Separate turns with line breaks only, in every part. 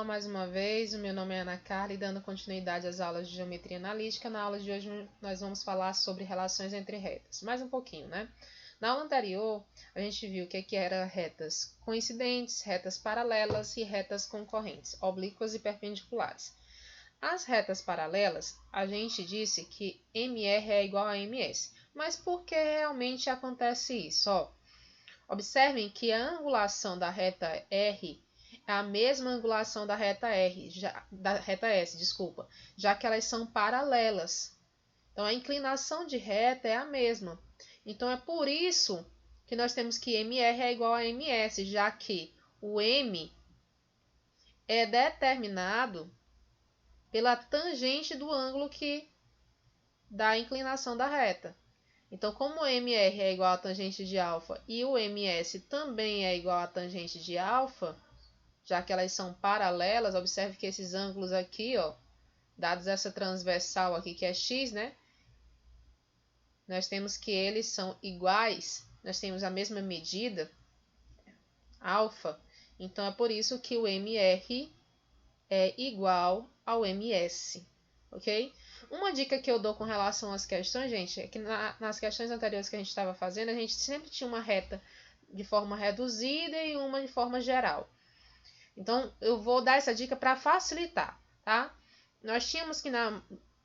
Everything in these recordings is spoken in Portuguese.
Olá mais uma vez, o meu nome é Ana Carla e dando continuidade às aulas de Geometria Analítica, na aula de hoje nós vamos falar sobre relações entre retas, mais um pouquinho, né? Na aula anterior, a gente viu o que era retas coincidentes, retas paralelas e retas concorrentes, oblíquas e perpendiculares. As retas paralelas, a gente disse que MR é igual a MS, mas por que realmente acontece isso? Observem que a angulação da reta R é a mesma angulação da reta S, já que elas são paralelas. Então, a inclinação de reta é a mesma. Então, é por isso que nós temos que MR é igual a MS, já que o M é determinado pela tangente do ângulo que dá a inclinação da reta. Então, como o MR é igual a tangente de alfa e o MS também é igual a tangente de alfa, já que elas são paralelas, observe que esses ângulos aqui, dados essa transversal aqui que é x, né? Nós temos que eles são iguais, nós temos a mesma medida, alfa, então é por isso que o MR é igual ao MS, ok? Uma dica que eu dou com relação às questões, gente, é que nas questões anteriores que a gente estava fazendo, a gente sempre tinha uma reta de forma reduzida e uma de forma geral. Então, eu vou dar essa dica para facilitar, tá? Nós tínhamos que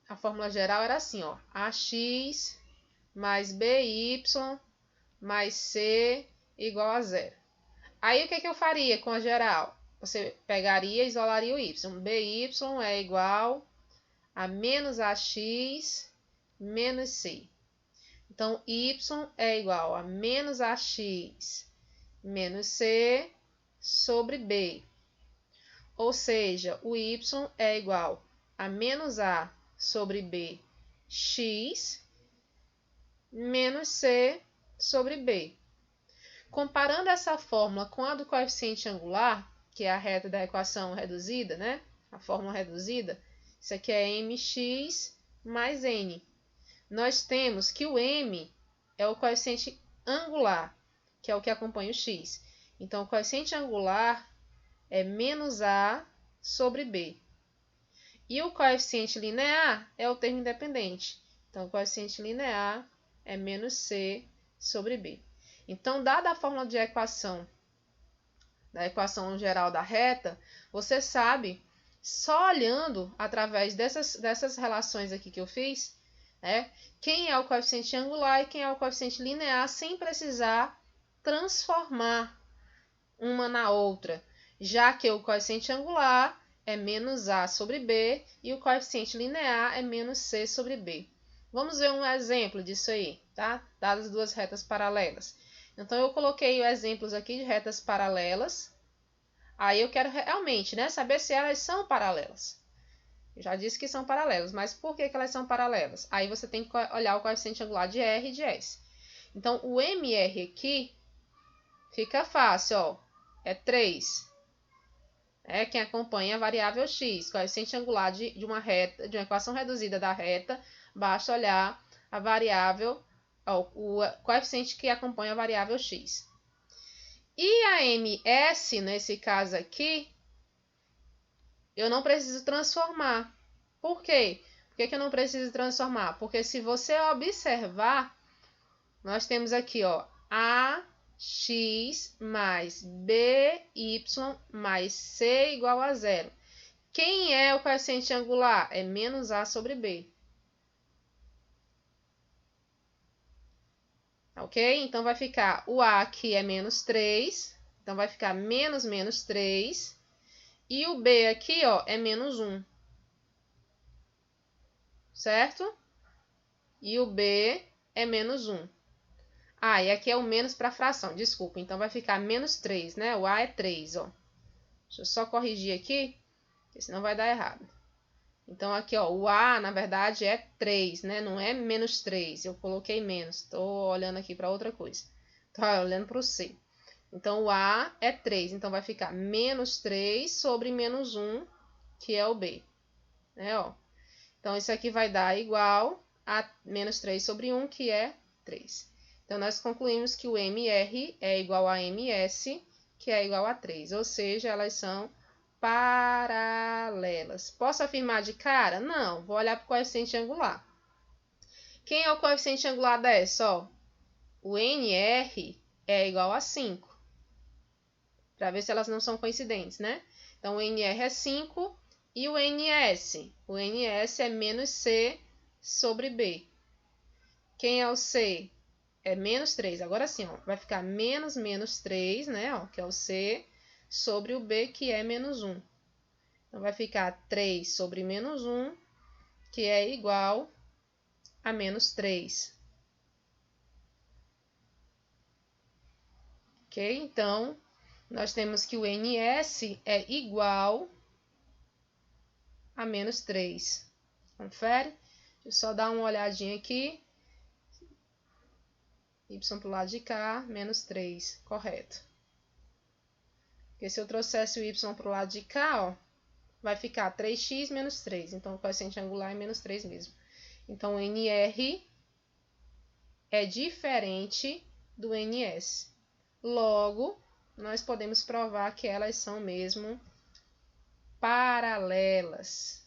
a fórmula geral era assim, AX mais BY mais C igual a zero. Aí, o que eu faria com a geral? Você pegaria e isolaria o Y. BY é igual a menos AX menos C. Então, Y é igual a menos AX menos C sobre B. Ou seja, o y é igual a menos a sobre b x menos c sobre b. Comparando essa fórmula com a do coeficiente angular, que é a reta da equação reduzida, né? A fórmula reduzida, isso aqui é mx mais n. Nós temos que o m é o coeficiente angular, que é o que acompanha o x. Então, o coeficiente angular é menos a sobre b. E o coeficiente linear é o termo independente. Então, o coeficiente linear é menos c sobre b. Então, dada a fórmula de equação, da equação geral da reta, você sabe, só olhando através dessas relações aqui que eu fiz, né, quem é o coeficiente angular e quem é o coeficiente linear, sem precisar transformar uma na outra, já que o coeficiente angular é menos a sobre b e o coeficiente linear é menos c sobre b. Vamos ver um exemplo disso aí, tá? Dadas duas retas paralelas. Então, eu coloquei exemplos aqui de retas paralelas. Aí, eu quero realmente, né, saber se elas são paralelas. Eu já disse que são paralelas, mas por que elas são paralelas? Aí, você tem que olhar o coeficiente angular de R e de S. Então, o MR aqui fica fácil, é 3. É quem acompanha a variável x, coeficiente angular de uma reta, de uma equação reduzida da reta, basta olhar a variável, o coeficiente que acompanha a variável x. E a MS, nesse caso aqui, eu não preciso transformar. Por quê? Por que eu não preciso transformar? Porque se você observar, nós temos aqui, AX mais BY mais C igual a zero. Quem é o coeficiente angular? É menos A sobre B. Ok? Então, vai ficar o A aqui é menos 3. Então, vai ficar menos menos 3. E o B aqui, é menos 1. Certo? E o B é menos 1. E aqui é o menos para fração, desculpa. Então, vai ficar menos 3, né? O A é 3, Deixa eu só corrigir aqui, porque senão vai dar errado. Então, aqui, o A, na verdade, é 3, né? Não é menos 3. Eu coloquei menos. Estou olhando aqui para outra coisa. Estou olhando para o C. Então, o A é 3. Então, vai ficar menos 3 sobre menos 1, que é o B. Né, Então, isso aqui vai dar igual a menos 3 sobre 1, que é 3. Então, nós concluímos que o MR é igual a MS, que é igual a 3. Ou seja, elas são paralelas. Posso afirmar de cara? Não, vou olhar para o coeficiente angular. Quem é o coeficiente angular dessa? Ó, o NR é igual a 5. Para ver se elas não são coincidentes, né? Então, o NR é 5 e o NS? O NS é menos C sobre B. Quem é o C? É menos 3. Agora sim, ó, vai ficar menos 3, né? Ó, que é o C, sobre o B, que é menos 1. Então, vai ficar 3 sobre menos 1, que é igual a menos 3. Ok? Então, nós temos que o NS é igual a menos 3. Confere? Deixa eu só dar uma olhadinha aqui. Y para o lado de cá, menos 3. Correto. Porque se eu trouxesse o Y para o lado de cá, ó, vai ficar 3x menos 3. Então, o coeficiente angular é menos 3 mesmo. Então, o NR é diferente do NS. Logo, nós podemos provar que elas são mesmo paralelas.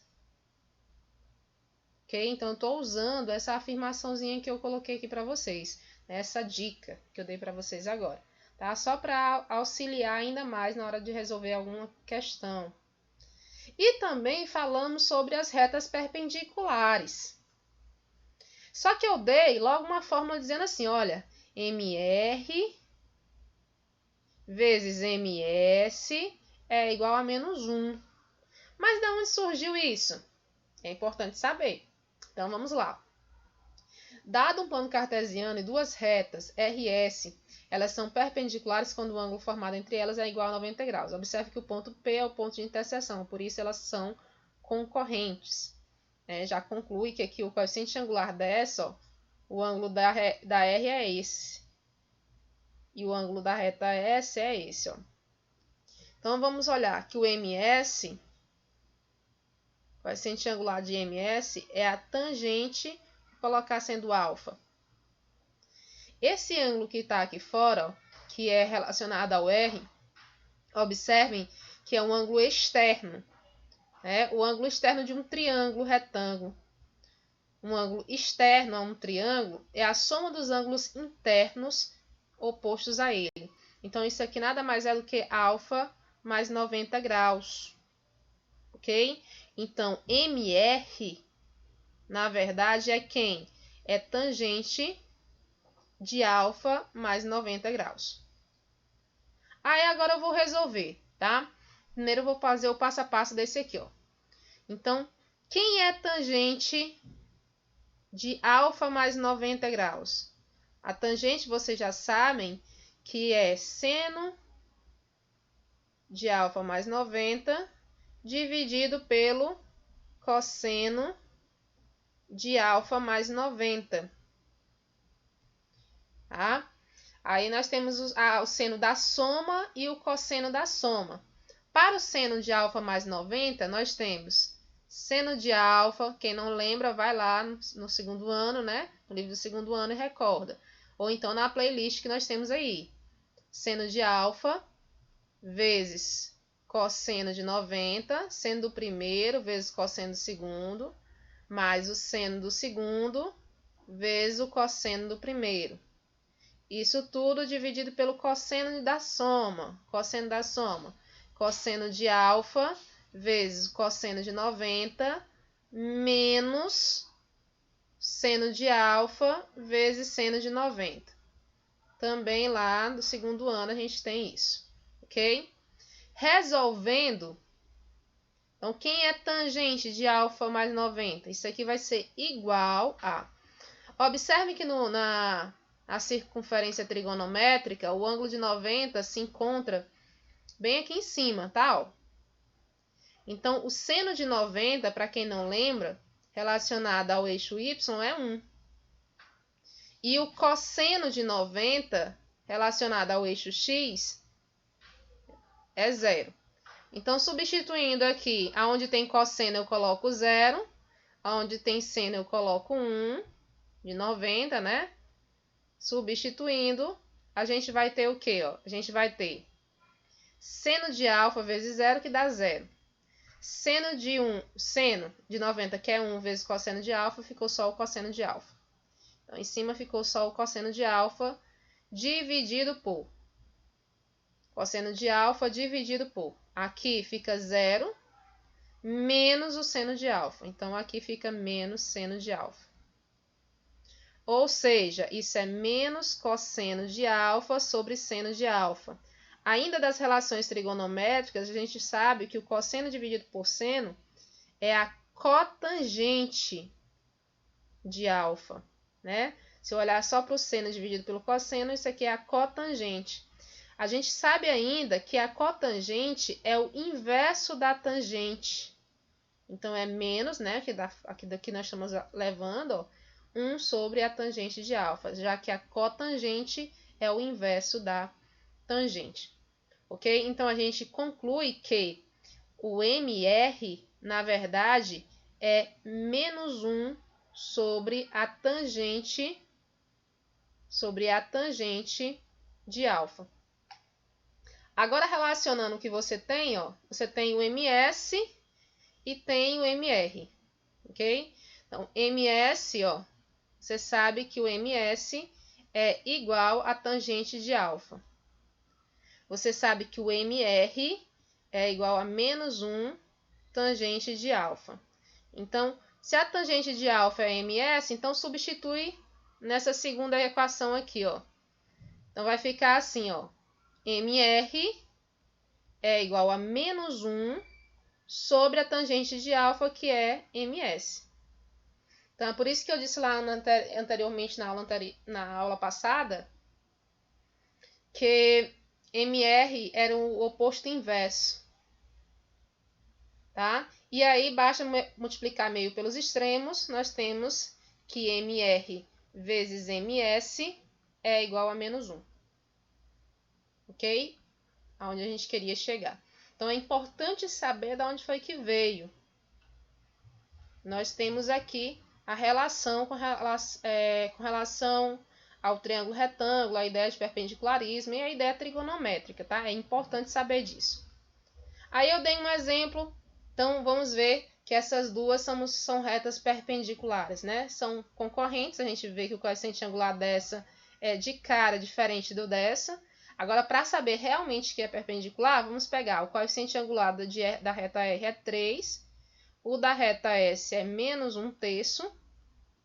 Ok? Então, eu estou usando essa afirmaçãozinha que eu coloquei aqui para vocês. Essa dica que eu dei para vocês agora. Tá? Só para auxiliar ainda mais na hora de resolver alguma questão. E também falamos sobre as retas perpendiculares. Só que eu dei logo uma fórmula dizendo assim, olha, MR vezes MS é igual a menos 1. Mas de onde surgiu isso? É importante saber. Então, vamos lá. Dado um plano cartesiano e duas retas, RS, elas são perpendiculares quando o ângulo formado entre elas é igual a 90 graus. Observe que o ponto P é o ponto de interseção, por isso elas são concorrentes. Já conclui que aqui o coeficiente angular dessa, ó, o ângulo da R é esse. E o ângulo da reta S é esse. Ó. Então, vamos olhar que o MS, o coeficiente angular de MS, é a tangente, vou colocar sendo alfa. Esse ângulo que está aqui fora, ó, que é relacionado ao R, observem que é um ângulo externo. O ângulo externo de um triângulo retângulo. Um ângulo externo a um triângulo é a soma dos ângulos internos opostos a ele. Então, isso aqui nada mais é do que alfa mais 90 graus. Ok? Então, MR, na verdade, é quem? É tangente de alfa mais 90 graus. Aí, agora eu vou resolver, tá? Primeiro, eu vou fazer o passo a passo desse aqui, ó. Então, quem é tangente de alfa mais 90 graus? A tangente, vocês já sabem que é seno de alfa mais 90 dividido pelo cosseno de alfa mais 90. Tá? Aí nós temos o seno da soma e o cosseno da soma. Para o seno de alfa mais 90, nós temos seno de alfa. Quem não lembra, vai lá no segundo ano, né? No livro do segundo ano e recorda. Ou então na playlist que nós temos aí. Seno de alfa vezes cosseno de 90, seno do primeiro vezes cosseno do segundo, mais o seno do segundo vezes o cosseno do primeiro. Isso tudo dividido pelo cosseno da soma. Cosseno da soma. Cosseno de alfa vezes cosseno de 90 menos seno de alfa vezes seno de 90. Também lá do segundo ano a gente tem isso, ok? Resolvendo, então quem é tangente de alfa mais 90? Isso aqui vai ser igual a... Observe que na circunferência trigonométrica, o ângulo de 90 se encontra bem aqui em cima, tá? Ó. Então, o seno de 90, para quem não lembra, relacionado ao eixo y é 1. E o cosseno de 90, relacionado ao eixo x, é 0. Então, substituindo aqui, aonde tem cosseno eu coloco 0, aonde tem seno eu coloco 1, de 90, né? Substituindo, a gente vai ter o quê? Ó? A gente vai ter Seno de alfa vezes 0, que dá 0. Seno de 90, que é 1 vezes cosseno de alfa, ficou só o cosseno de alfa. Então, em cima ficou só o cosseno de alfa dividido por. Cosseno de alfa dividido por. Aqui fica 0 menos o seno de alfa. Então, aqui fica menos seno de alfa. Ou seja, isso é menos cosseno de alfa sobre seno de alfa. Ainda das relações trigonométricas, a gente sabe que o cosseno dividido por seno é a cotangente de alfa, né? Se eu olhar só para o seno dividido pelo cosseno, isso aqui é a cotangente. A gente sabe ainda que a cotangente é o inverso da tangente. Então, é menos, né? Aqui daqui nós estamos levando, ó, 1 sobre a tangente de alfa, já que a cotangente é o inverso da tangente. Ok? Então, a gente conclui que o MR, na verdade, é menos 1 sobre a tangente de alfa. Agora, relacionando o que você tem, ó, você tem o MS e tem o MR, ok? Então, MS, ó, você sabe que o MS é igual a tangente de alfa. Você sabe que o MR é igual a menos 1 tangente de alfa. Então, se a tangente de alfa é MS, então substitui nessa segunda equação aqui, ó. Então, vai ficar assim, ó. MR é igual a menos 1 sobre a tangente de alfa, que é MS. Então, é por isso que eu disse lá anteriormente, na aula passada, que MR era o oposto inverso. Tá? E aí, basta multiplicar meio pelos extremos, nós temos que MR vezes MS é igual a menos 1. Ok? Aonde a gente queria chegar. Então, é importante saber de onde foi que veio. Nós temos aqui a relação com relação ao triângulo retângulo, a ideia de perpendicularismo e a ideia trigonométrica, tá? É importante saber disso. Aí eu dei um exemplo, então vamos ver que essas duas são retas perpendiculares, né? São concorrentes, a gente vê que o coeficiente angular dessa é de cara diferente do dessa. Agora, para saber realmente que é perpendicular, vamos pegar o coeficiente angular da reta R é 3, o da reta S é menos 1/3,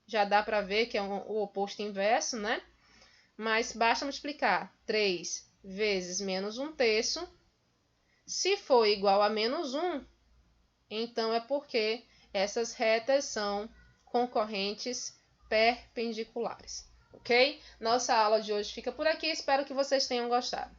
já dá para ver que é o oposto inverso, né? Mas basta multiplicar 3 vezes menos 1/3. Se for igual a menos 1, então é porque essas retas são concorrentes perpendiculares, ok? Nossa aula de hoje fica por aqui, espero que vocês tenham gostado.